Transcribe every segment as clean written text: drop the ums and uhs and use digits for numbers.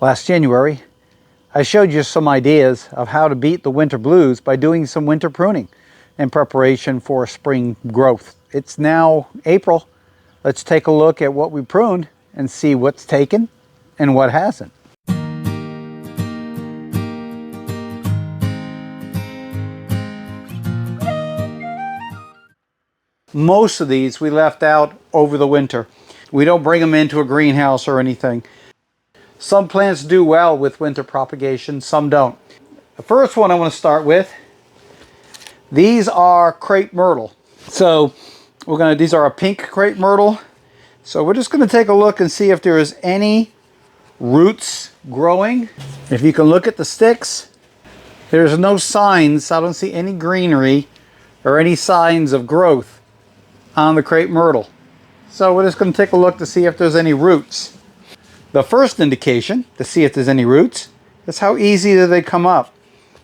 last January, I showed you some ideas of how to beat the winter blues by doing some winter pruning in preparation for spring growth. It's now April. Let's take a look at what we pruned and see what's taken and what hasn't. Most of these we left out over the winter. We don't bring them into a greenhouse or anything. Some plants do well with winter propagation, some don't. The first one I want to start with, these are crepe myrtle. So these are a pink crepe myrtle. So we're just going to take a look and see if there is any roots growing. If you can look at the sticks, there's no signs. I don't see any greenery or any signs of growth on the crepe myrtle. So we're just going to take a look to see if there's any roots. The first indication to see if there's any roots is how easy do they come up.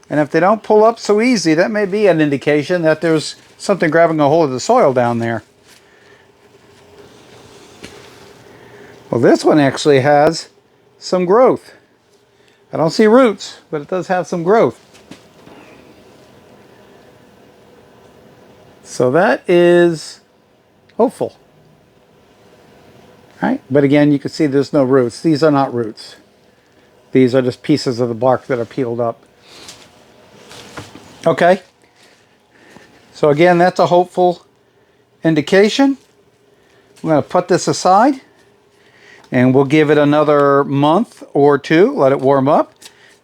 And if they don't pull up so easy, that may be an indication that there's something grabbing a hold of the soil down there. Well, this one actually has some growth. I don't see roots, but it does have some growth. So that is hopeful. Right? But again, you can see there's no roots. These are not roots. These are just pieces of the bark that are peeled up. Okay. So again, that's a hopeful indication. I'm going to put this aside and we'll give it another month or two, let it warm up,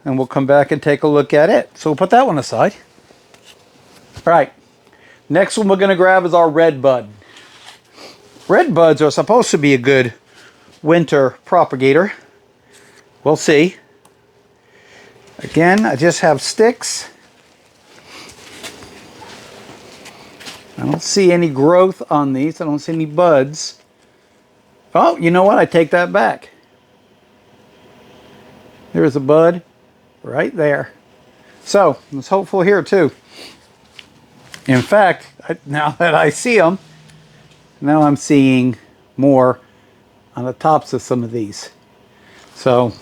and we'll come back and take a look at it. So we'll put that one aside. All right. Next one we're going to grab is our red bud. Red buds are supposed to be a good winter propagator. We'll see. Again, I just have sticks. I don't see any growth on these. I don't see any buds. Oh, you know what? I take that back. There's a bud right there. So, it's hopeful here too. In fact, now that I see them, now I'm seeing more on the tops of some of these. So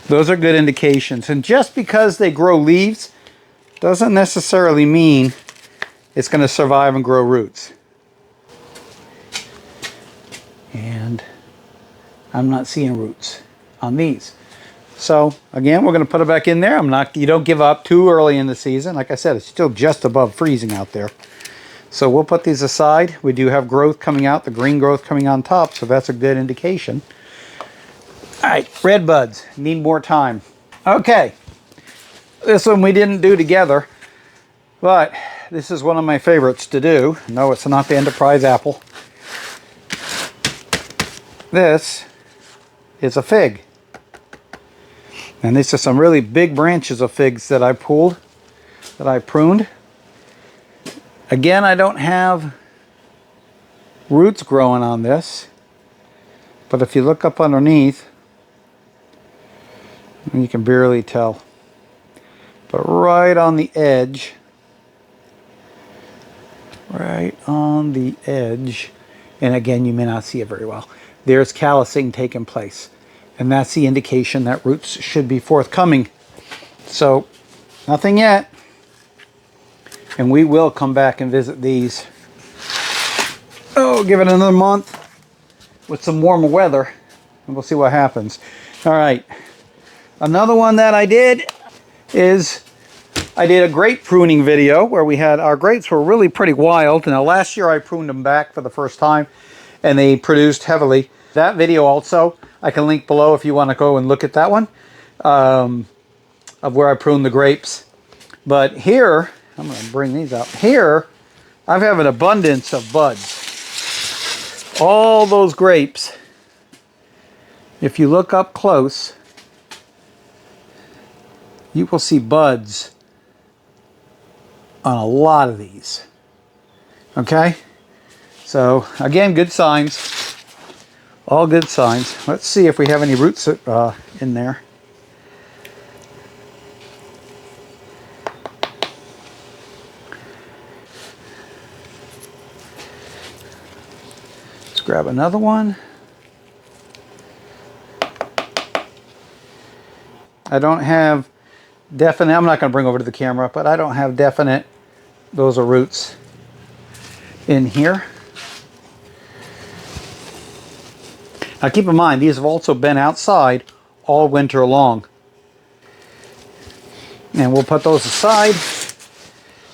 those are good indications. And just because they grow leaves doesn't necessarily mean it's going to survive and grow roots. And I'm not seeing roots on these. So again, we're going to put it back in there. You don't give up too early in the season. Like I said, it's still just above freezing out there. So we'll put these aside. We do have growth coming out, the green growth coming on top, so that's a good indication. All right, red buds, need more time. Okay, this one we didn't do together, but this is one of my favorites to do. No, it's not the Enterprise apple. This is a fig. And these are some really big branches of figs that I pulled, that I pruned. Again, I don't have roots growing on this, but if you look up underneath, you can barely tell. But right on the edge, and again, you may not see it very well, there's callousing taking place. And that's the indication that roots should be forthcoming. So, nothing yet. And we will come back and visit these. Oh, give it another month with some warmer weather, and we'll see what happens. All right. Another one that I did is I did a grape pruning video where we had our grapes were really pretty wild. Now, last year I pruned them back for the first time, and they produced heavily. That video also, I can link below if you want to go and look at that one, of where I pruned the grapes. But here, I'm going to bring these out. Here, I have an abundance of buds. All those grapes, if you look up close, you will see buds on a lot of these. Okay? So, again, good signs. All good signs. Let's see if we have any roots in there. Let's grab another one. I don't have definite, I'm not going to bring over to the camera, but I don't have definite, those are roots in here. Now keep in mind, these have also been outside all winter long. And we'll put those aside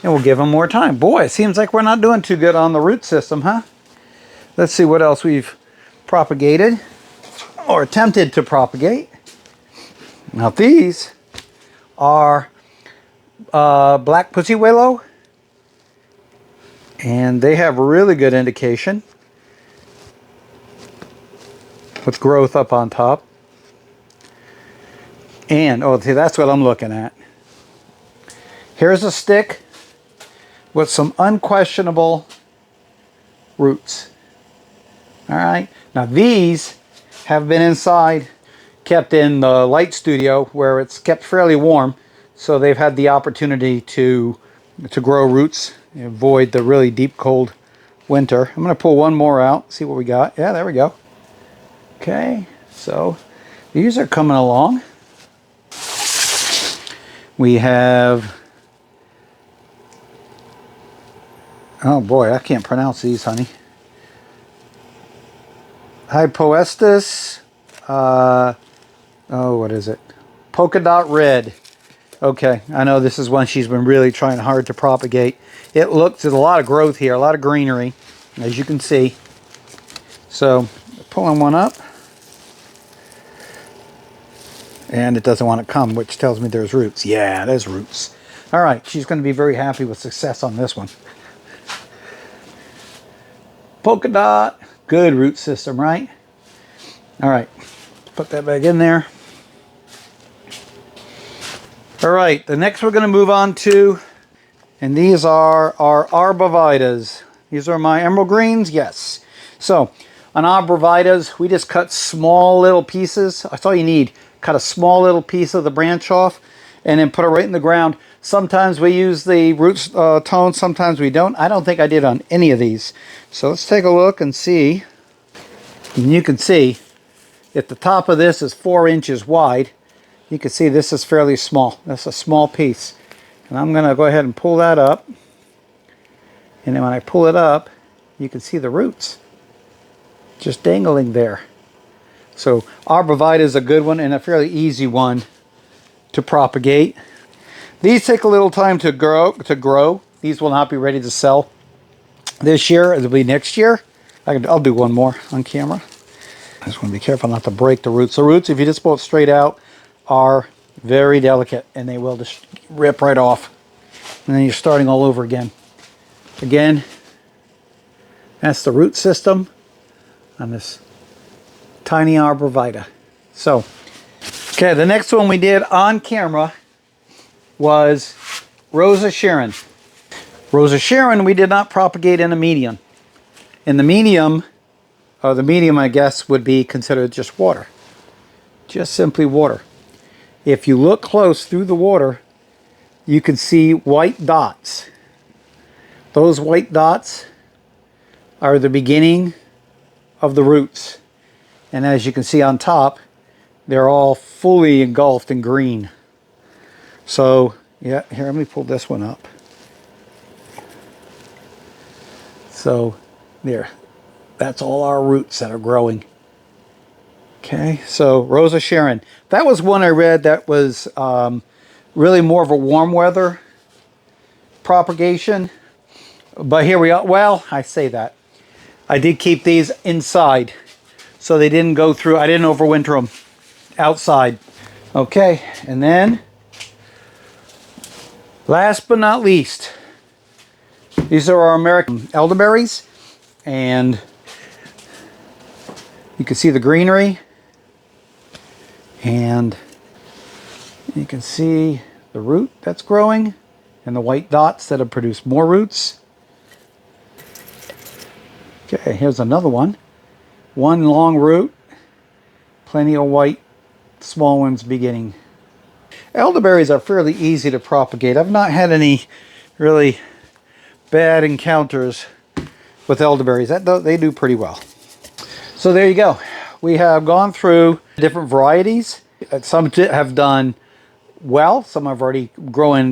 and we'll give them more time. Boy, it seems like we're not doing too good on the root system, huh? Let's see what else we've propagated or attempted to propagate. Now these are black pussy willow, and they have really good indication with growth up on top. And, oh, see, that's what I'm looking at. Here's a stick with some unquestionable roots. All right, now these have been inside, kept in the light studio where it's kept fairly warm, so they've had the opportunity to grow roots and avoid the really deep cold winter. I'm going to pull one more out, see what we got. Yeah, there we go. Okay, so these are coming along. We have, oh boy, I can't pronounce these, honey. Hypoestus, oh, what is it? Polka dot red. Okay, I know this is one she's been really trying hard to propagate. It looks, there's a lot of growth here, a lot of greenery, as you can see. So, pulling one up. And it doesn't want to come, which tells me there's roots. Yeah, there's roots. All right, she's going to be very happy with success on this one. Polka dot, good root system, right? All right, put that back in there. All right, the next we're going to move on to, and these are our Arborvitaes. These are my emerald greens, yes. So, on Arborvitaes, we just cut small little pieces. That's all you need. Cut a small little piece of the branch off and then put it right in the ground. Sometimes we use the root tone, sometimes we don't. I don't think I did on any of these. So let's take a look and see. And you can see if the top of this is 4 inches wide, you can see this is fairly small. That's a small piece. And I'm going to go ahead and pull that up. And then when I pull it up, you can see the roots just dangling there. So Arborvitae is a good one and a fairly easy one to propagate. These take a little time to grow. These will not be ready to sell this year. It'll be next year. I'll do one more on camera. I just want to be careful not to break the roots. The roots, if you just pull it straight out, are very delicate and they will just rip right off. And then you're starting all over again. Again, that's the root system on this tiny Arborvitae. So, okay, the next one we did on camera was Rosa Sharon. Rosa Sharon we did not propagate in a medium. In the medium, I guess, would be considered just water. Just simply water. If you look close through the water, you can see white dots. Those white dots are the beginning of the roots. And as you can see on top, they're all fully engulfed in green. So, yeah, here, let me pull this one up. So, there. That's all our roots that are growing. Okay, so Rosa Sharon. That was one I read that was really more of a warm weather propagation. But here we are. Well, I say that. I did keep these inside, so they didn't go through. I didn't overwinter them outside. Okay, and then last but not least, these are our American elderberries, and you can see the greenery, and you can see the root that's growing and the white dots that have produced more roots. Okay, here's another one. One long root, plenty of white, small ones beginning. Elderberries are fairly easy to propagate. I've not had any really bad encounters with elderberries. They do pretty well. So there you go. We have gone through different varieties. Some have done well. Some have already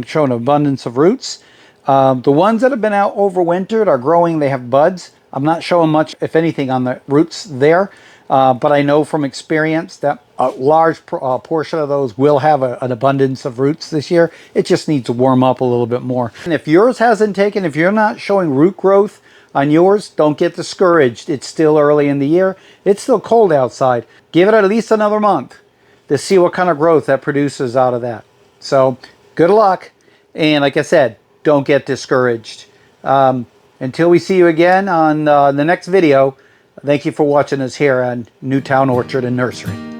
shown abundance of roots. The ones that have been out overwintered are growing. They have buds. I'm not showing much, if anything, on the roots there. But I know from experience that a large portion of those will have an abundance of roots this year. It just needs to warm up a little bit more. And if yours hasn't taken, if you're not showing root growth on yours, don't get discouraged. It's still early in the year. It's still cold outside. Give it at least another month to see what kind of growth that produces out of that. So good luck. And like I said, don't get discouraged. Until we see you again on the next video, thank you for watching us here on Newtown Orchard and Nursery.